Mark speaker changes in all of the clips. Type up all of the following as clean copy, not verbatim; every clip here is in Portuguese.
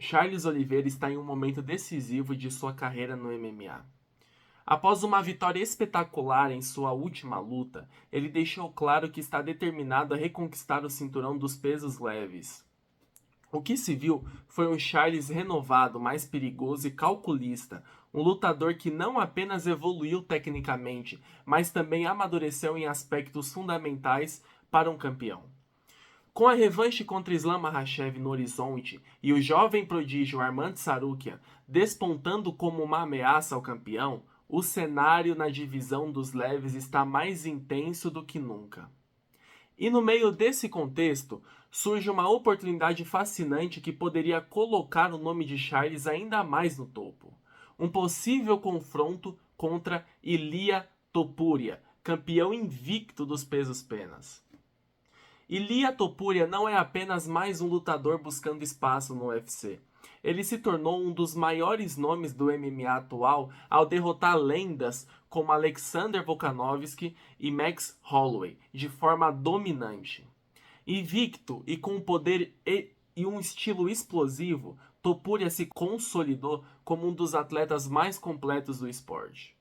Speaker 1: Charles Oliveira está em um momento decisivo de sua carreira no MMA. Após uma vitória espetacular em sua última luta, ele deixou claro que está determinado a reconquistar o cinturão dos pesos leves. O que se viu foi um Charles renovado, mais perigoso e calculista, um lutador que não apenas evoluiu tecnicamente, mas também amadureceu em aspectos fundamentais para um campeão. Com a revanche contra Islam Makhachev no horizonte e o jovem prodígio Arman Tsarukyan despontando como uma ameaça ao campeão, o cenário na divisão dos leves está mais intenso do que nunca. E no meio desse contexto, surge uma oportunidade fascinante que poderia colocar o nome de Charles ainda mais no topo. Um possível confronto contra Ilia Topuria, campeão invicto dos pesos penas. Ilia Topuria não é apenas mais um lutador buscando espaço no UFC. Ele se tornou um dos maiores nomes do MMA atual ao derrotar lendas como Alexander Volkanovski e Max Holloway de forma dominante. Invicto e com poder e um estilo explosivo, Topuria se consolidou como um dos atletas mais completos do esporte.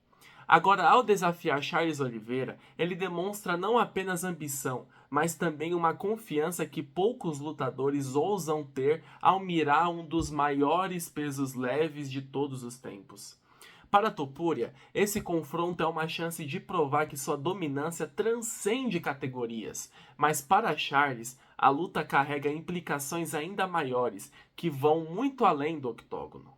Speaker 1: Agora, ao desafiar Charles Oliveira, ele demonstra não apenas ambição, mas também uma confiança que poucos lutadores ousam ter ao mirar um dos maiores pesos leves de todos os tempos. Para Topuria, esse confronto é uma chance de provar que sua dominância transcende categorias, mas para Charles, a luta carrega implicações ainda maiores, que vão muito além do octógono.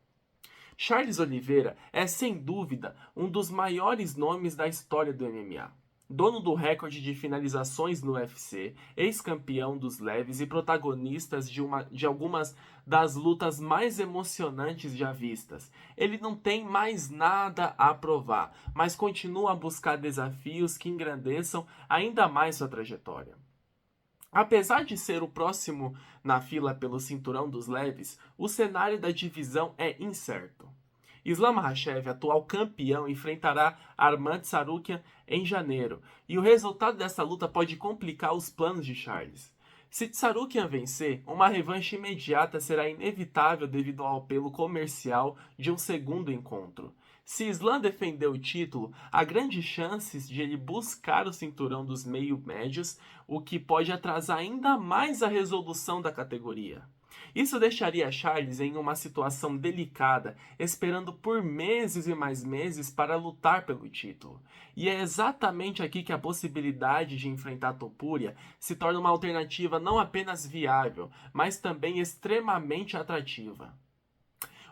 Speaker 1: Charles Oliveira é, sem dúvida, um dos maiores nomes da história do MMA. Dono do recorde de finalizações no UFC, ex-campeão dos leves e protagonistas de algumas das lutas mais emocionantes já vistas. Ele não tem mais nada a provar, mas continua a buscar desafios que engrandeçam ainda mais sua trajetória. Apesar de ser o próximo na fila pelo cinturão dos leves, o cenário da divisão é incerto. Islam Makhachev, atual campeão, enfrentará Arman Tsarukyan em janeiro, e o resultado dessa luta pode complicar os planos de Charles. Se Tsarukyan vencer, uma revanche imediata será inevitável devido ao apelo comercial de um segundo encontro. Se Islam defender o título, há grandes chances de ele buscar o cinturão dos meio-médios, o que pode atrasar ainda mais a resolução da categoria. Isso deixaria Charles em uma situação delicada, esperando por meses e mais meses para lutar pelo título. E é exatamente aqui que a possibilidade de enfrentar Topuria se torna uma alternativa não apenas viável, mas também extremamente atrativa.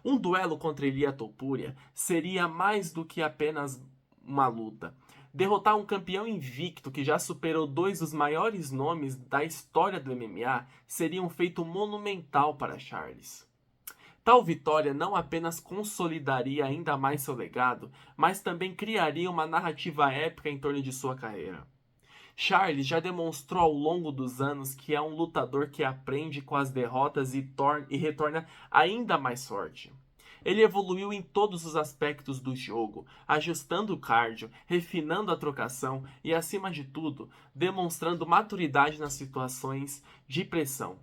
Speaker 1: Um duelo contra Ilia Topuria seria mais do que apenas uma luta. Derrotar um campeão invicto que já superou dois dos maiores nomes da história do MMA seria um feito monumental para Charles. Tal vitória não apenas consolidaria ainda mais seu legado, mas também criaria uma narrativa épica em torno de sua carreira. Charles já demonstrou ao longo dos anos que é um lutador que aprende com as derrotas e retorna ainda mais forte. Ele evoluiu em todos os aspectos do jogo, ajustando o cardio, refinando a trocação e, acima de tudo, demonstrando maturidade nas situações de pressão.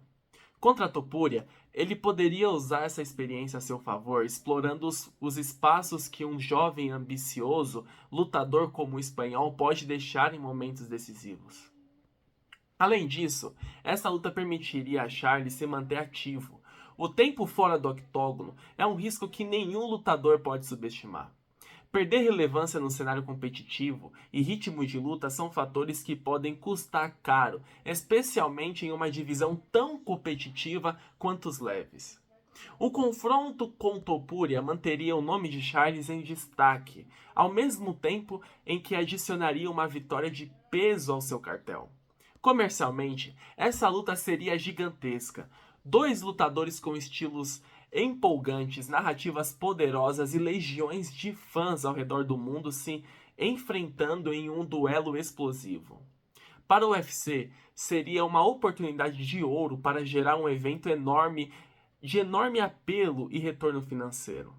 Speaker 1: Contra a Topuria, ele poderia usar essa experiência a seu favor, explorando os espaços que um jovem ambicioso lutador como o espanhol pode deixar em momentos decisivos. Além disso, essa luta permitiria a Charles se manter ativo. O tempo fora do octógono é um risco que nenhum lutador pode subestimar. Perder relevância no cenário competitivo e ritmo de luta são fatores que podem custar caro, especialmente em uma divisão tão competitiva quanto os leves. O confronto com Topuria manteria o nome de Charles em destaque, ao mesmo tempo em que adicionaria uma vitória de peso ao seu cartel. Comercialmente, essa luta seria gigantesca. Dois lutadores com estilos empolgantes, narrativas poderosas e legiões de fãs ao redor do mundo se enfrentando em um duelo explosivo. Para o UFC, seria uma oportunidade de ouro para gerar um evento enorme, de enorme apelo e retorno financeiro.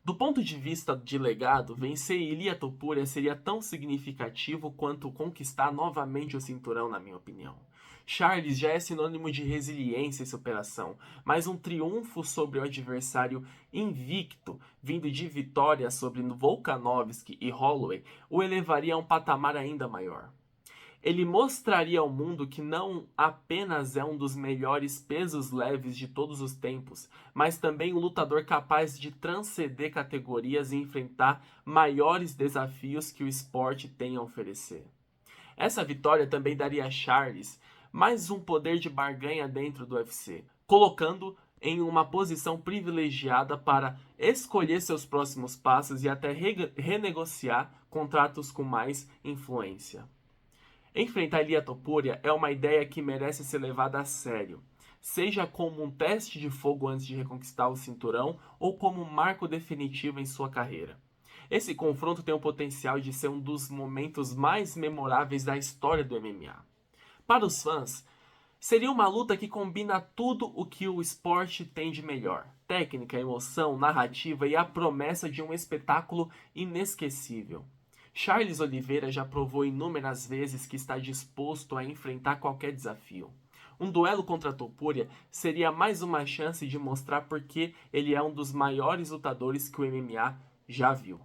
Speaker 1: Do ponto de vista de legado, vencer Ilia Topuria seria tão significativo quanto conquistar novamente o cinturão, na minha opinião. Charles já é sinônimo de resiliência e superação, mas um triunfo sobre o adversário invicto, vindo de vitórias sobre Volkanovski e Holloway, o elevaria a um patamar ainda maior. Ele mostraria ao mundo que não apenas é um dos melhores pesos leves de todos os tempos, mas também um lutador capaz de transcender categorias e enfrentar maiores desafios que o esporte tem a oferecer. Essa vitória também daria a Charles mais um poder de barganha dentro do UFC, colocando em uma posição privilegiada para escolher seus próximos passos e até renegociar contratos com mais influência. Enfrentar Ilia Topuria é uma ideia que merece ser levada a sério, seja como um teste de fogo antes de reconquistar o cinturão ou como um marco definitivo em sua carreira. Esse confronto tem o potencial de ser um dos momentos mais memoráveis da história do MMA. Para os fãs, seria uma luta que combina tudo o que o esporte tem de melhor: técnica, emoção, narrativa e a promessa de um espetáculo inesquecível. Charles Oliveira já provou inúmeras vezes que está disposto a enfrentar qualquer desafio. Um duelo contra Topuria seria mais uma chance de mostrar por que ele é um dos maiores lutadores que o MMA já viu.